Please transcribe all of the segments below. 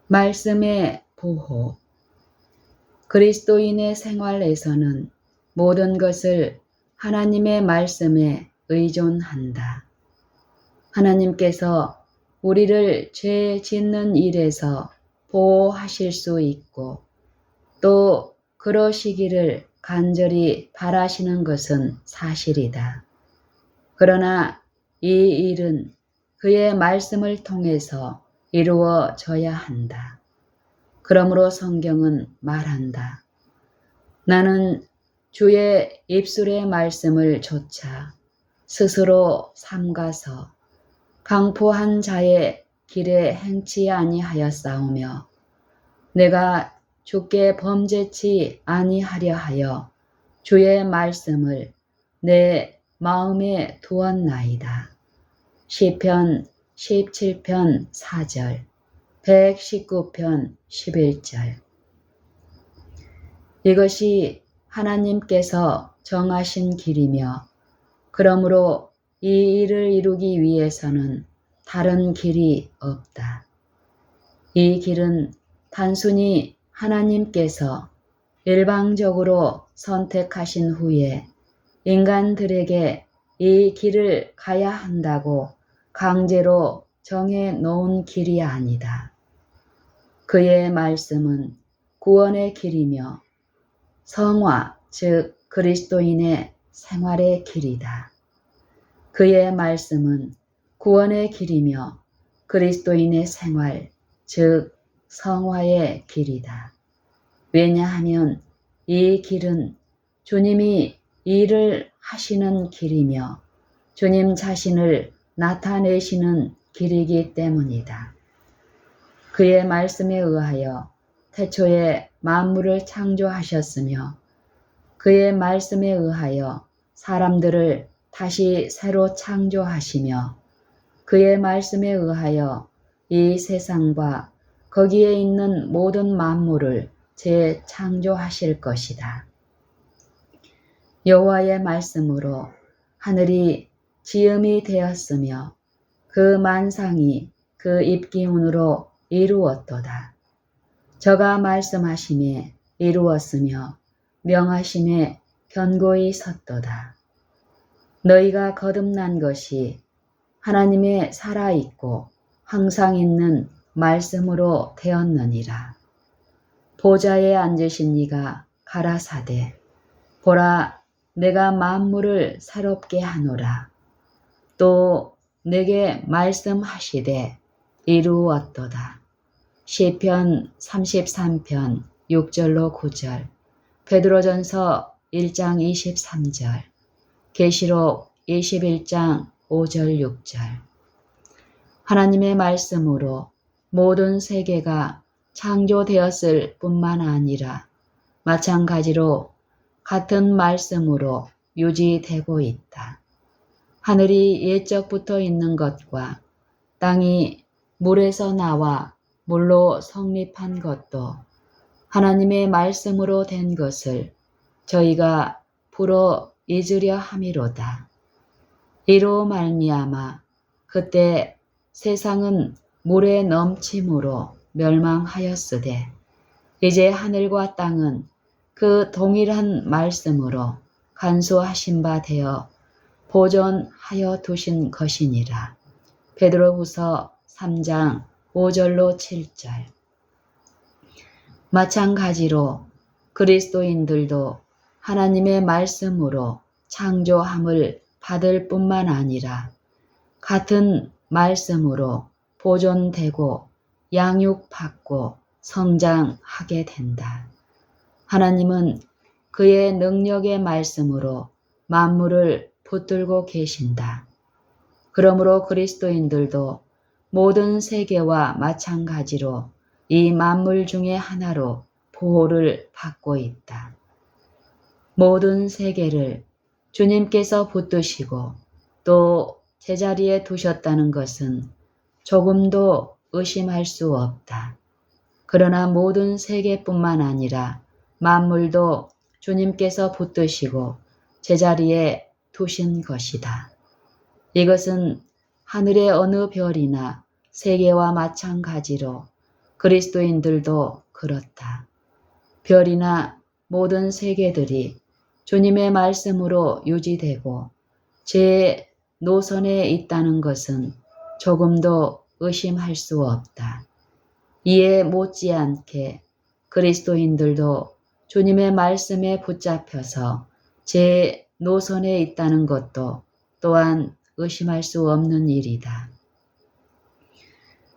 말씀의 보호. 그리스도인의 생활에서는 모든 것을 하나님의 말씀에 의존한다. 하나님께서 우리를 죄 짓는 일에서 보호하실 수 있고 또 그러시기를 간절히 바라시는 것은 사실이다. 그러나 이 일은 그의 말씀을 통해서 이루어져야 한다. 그러므로 성경은 말한다. 나는 주의 입술의 말씀을 조차 스스로 삼가서 강포한 자의 길에 행치 아니하였사오며 내가 주께 범죄치 아니하려 하여 주의 말씀을 내 마음에 두었나이다. 시편 17편 4절 119편 11절. 이것이 하나님께서 정하신 길이며 그러므로 이 일을 이루기 위해서는 다른 길이 없다. 이 길은 단순히 하나님께서 일방적으로 선택하신 후에 인간들에게 이 길을 가야 한다고 강제로 정해 놓은 길이 아니다. 그의 말씀은 구원의 길이며 성화, 즉 그리스도인의 생활의 길이다. 그의 말씀은 구원의 길이며 그리스도인의 생활, 즉 성화의 길이다. 왜냐하면 이 길은 주님이 일을 하시는 길이며 주님 자신을 나타내시는 길이기 때문이다. 그의 말씀에 의하여 태초에 만물을 창조하셨으며 그의 말씀에 의하여 사람들을 다시 새로 창조하시며 그의 말씀에 의하여 이 세상과 거기에 있는 모든 만물을 재창조하실 것이다. 여호와의 말씀으로 하늘이 지음이 되었으며 그 만상이 그 입기운으로 이루었도다. 저가 말씀하심에 이루었으며 명하심에 견고히 섰도다. 너희가 거듭난 것이 하나님의 살아있고 항상 있는 말씀으로 되었느니라. 보좌에 앉으신 이가 가라사대 보라 내가 만물을 새롭게 하노라. 또 내게 말씀하시되 이루었도다. 시편 33편 6절로 9절 베드로전서 1장 23절 계시록 21장 5절 6절. 하나님의 말씀으로 모든 세계가 창조되었을 뿐만 아니라 마찬가지로 같은 말씀으로 유지되고 있다. 하늘이 옛적부터 있는 것과 땅이 물에서 나와 물로 성립한 것도 하나님의 말씀으로 된 것을 저희가 풀어 잊으려 함이로다. 이로 말미암아 그때 세상은 물에 넘침으로 멸망하였으되 이제 하늘과 땅은 그 동일한 말씀으로 간수하신 바 되어 보존하여 두신 것이니라. 베드로후서 3장 5절로 7절. 마찬가지로 그리스도인들도 하나님의 말씀으로 창조함을 받을 뿐만 아니라 같은 말씀으로 보존되고 양육받고 성장하게 된다. 하나님은 그의 능력의 말씀으로 만물을 붙들고 계신다. 그러므로 그리스도인들도 모든 세계와 마찬가지로 이 만물 중에 하나로 보호를 받고 있다. 모든 세계를 주님께서 붙드시고 또 제자리에 두셨다는 것은 조금도 의심할 수 없다. 그러나 모든 세계뿐만 아니라 만물도 주님께서 붙드시고 제자리에 두신 것이다. 이것은 하늘의 어느 별이나 세계와 마찬가지로 그리스도인들도 그렇다. 별이나 모든 세계들이 주님의 말씀으로 유지되고 제 노선에 있다는 것은 조금도 의심할 수 없다. 이에 못지않게 그리스도인들도 주님의 말씀에 붙잡혀서 제 노선에 있다는 것도 또한 의심할 수 없는 일이다.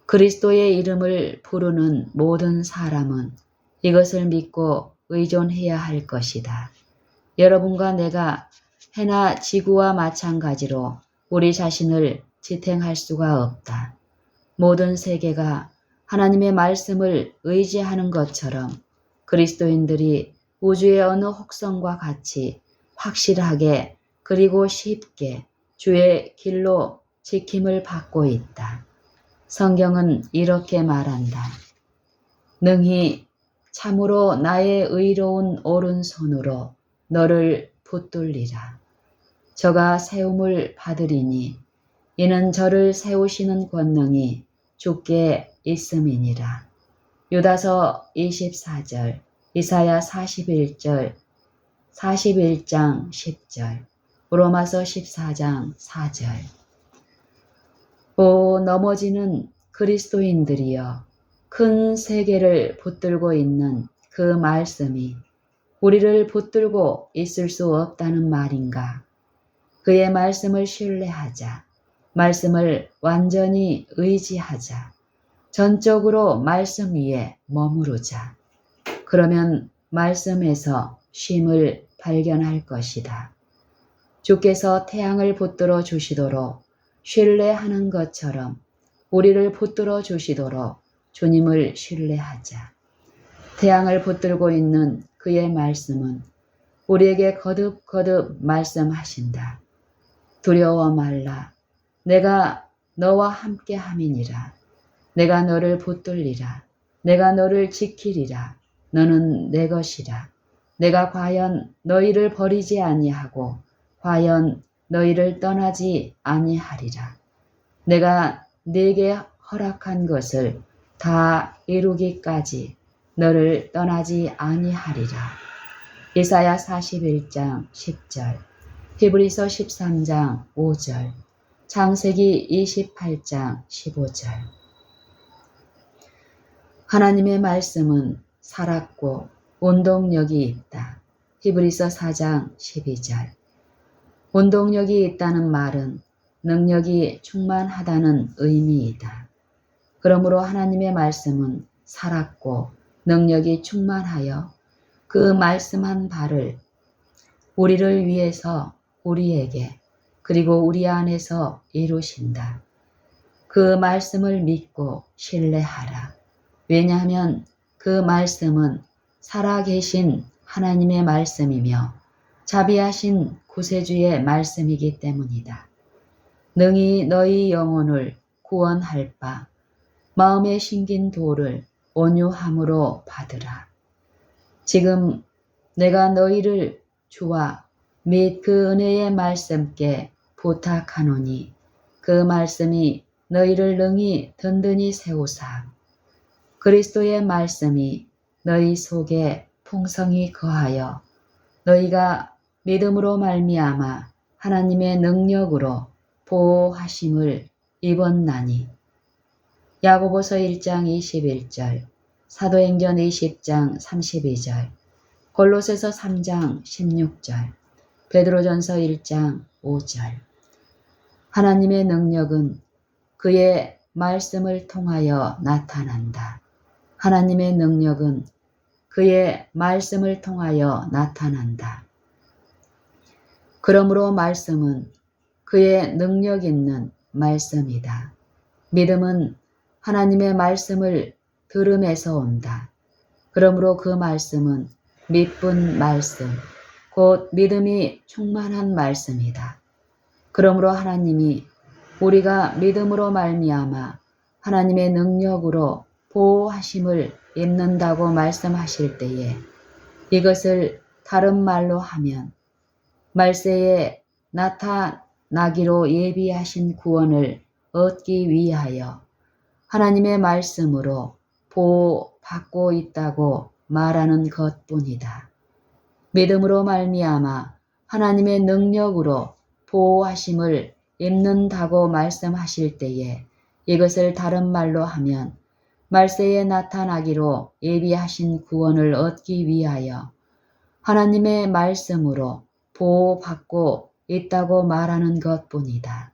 그리스도의 이름을 부르는 모든 사람은 이것을 믿고 의존해야 할 것이다. 여러분과 내가 해나 지구와 마찬가지로 우리 자신을 지탱할 수가 없다. 모든 세계가 하나님의 말씀을 의지하는 것처럼 그리스도인들이 우주의 어느 혹성과 같이 확실하게 그리고 쉽게 주의 길로 지킴을 받고 있다. 성경은 이렇게 말한다. 능히 참으로 나의 의로운 오른손으로 너를 붙들리라. 저가 세움을 받으리니 이는 저를 세우시는 권능이 주께 있음이니라. 유다서 24절, 이사야 41절, 41장 10절, 로마서 14장 4절. 오 넘어지는 그리스도인들이여, 큰 세계를 붙들고 있는 그 말씀이 우리를 붙들고 있을 수 없다는 말인가? 그의 말씀을 신뢰하자. 말씀을 완전히 의지하자. 전적으로 말씀 위에 머무르자. 그러면 말씀에서 쉼을 발견할 것이다. 주께서 태양을 붙들어 주시도록 신뢰하는 것처럼 우리를 붙들어 주시도록 주님을 신뢰하자. 태양을 붙들고 있는 그의 말씀은 우리에게 거듭거듭 말씀하신다. 두려워 말라. 내가 너와 함께 함이니라. 내가 너를 붙들리라. 내가 너를 지키리라. 너는 내 것이라. 내가 과연 너희를 버리지 아니하고 과연 너희를 떠나지 아니하리라. 내가 네게 허락한 것을 다 이루기까지 너를 떠나지 아니하리라. 이사야 41장 10절, 히브리서 13장 5절, 창세기 28장 15절. 하나님의 말씀은 살았고 운동력이 있다. 히브리서 4장 12절. 운동력이 있다는 말은 능력이 충만하다는 의미이다. 그러므로 하나님의 말씀은 살았고 능력이 충만하여 그 말씀한 바를 우리를 위해서 우리에게 그리고 우리 안에서 이루신다. 그 말씀을 믿고 신뢰하라. 왜냐하면 그 말씀은 살아계신 하나님의 말씀이며 자비하신 구세주의 말씀이기 때문이다. 능히 너희 영혼을 구원할 바 마음에 심긴 도를 온유함으로 받으라. 지금 내가 너희를 주와 및 그 은혜의 말씀께 부탁하노니 그 말씀이 너희를 능히 든든히 세우사 그리스도의 말씀이 너희 속에 풍성히 거하여 너희가 믿음으로 말미암아 하나님의 능력으로 보호하심을 입었나니. 야고보서 1장 21절, 사도행전 20장 32절, 골로새서 3장 16절, 베드로전서 1장 5절. 하나님의 능력은 그의 말씀을 통하여 나타난다. 하나님의 능력은 그의 말씀을 통하여 나타난다. 그러므로 말씀은 그의 능력 있는 말씀이다. 믿음은 하나님의 말씀을 들음에서 온다. 그러므로 그 말씀은 믿분 말씀, 곧 믿음이 충만한 말씀이다. 그러므로 하나님이 우리가 믿음으로 말미암아 하나님의 능력으로 보호하심을 입는다고 말씀하실 때에 이것을 다른 말로 하면 말세에 나타나기로 예비하신 구원을 얻기 위하여 하나님의 말씀으로 보호받고 있다고 말하는 것뿐이다. 믿음으로 말미암아 하나님의 능력으로 보호하심을 입는다고 말씀하실 때에 이것을 다른 말로 하면 말세에 나타나기로 예비하신 구원을 얻기 위하여 하나님의 말씀으로 보호받고 있다고 말하는 것뿐이다.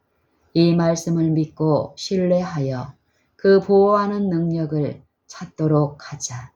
이 말씀을 믿고 신뢰하여 그 보호하는 능력을 찾도록 하자.